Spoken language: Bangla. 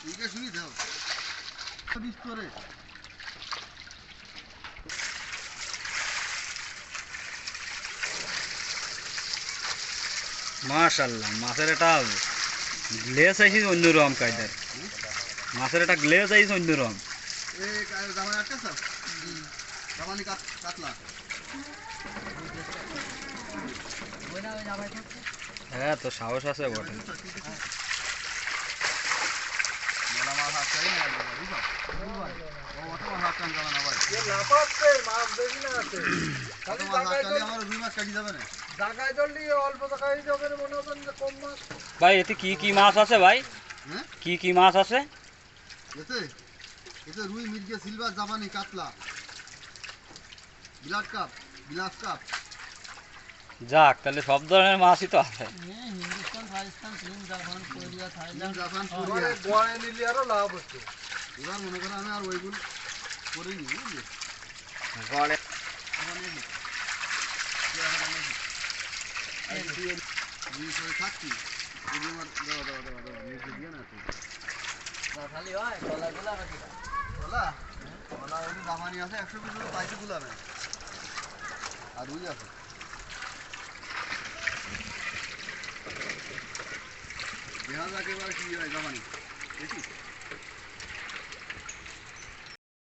ঠিক আছে শুনি দাও বিশ করে মাশাআল্লাহ মাছের একটা গ্লেজ আইছে অন্যরকম কায়দার মাছের একটা গ্লেজ আইছে অন্যরকম এই জামাই আটকে স্যার জামানি কাতলা হ্যাঁ তো সাহস আছে বটে মেলা মাছ হাত চাই না বুঝছো ও অত মাছ হাত টান যাবে না ভাই এ লাফাচ্ছে মাছ বেশি না আছে অত মাছ হাত চাইলে আমার রুই মাছ কাটি যাবে না জায়গায় জলদি অল্প জায়গায় যাবে মনে হচ্ছে যে কম মাছ ভাই এতে কি কি মাছ আছে ভাই হ্যাঁ কি মাছ আছে এতে এতে রুই মির্গে সিলভার জাপানি কাতলা বিলাস কাপ যাক তাহলে সব ধরনের মাছই তো আছে হিন্দুস্তান পাকিস্তান চীন জাপান কোরিয়া থাইল্যান্ড জাপান মানে গোয়ায় নিলে আরো লাভ হচ্ছে এবার মনে করো আমি আর ওইগুলো করিনি বুঝলি গড়ে থাকছি আমার দেওয়া দেওয়া দেওয়া দেওয়া নিচে দিয়ে না খালি হয় গলাগুলা নাকি বলা বলা ওই দামানি আছে 100 পিস পাইছে গুলাবে আর রুই আছে দেখা যাক এবার কি হয় দামানি দেখি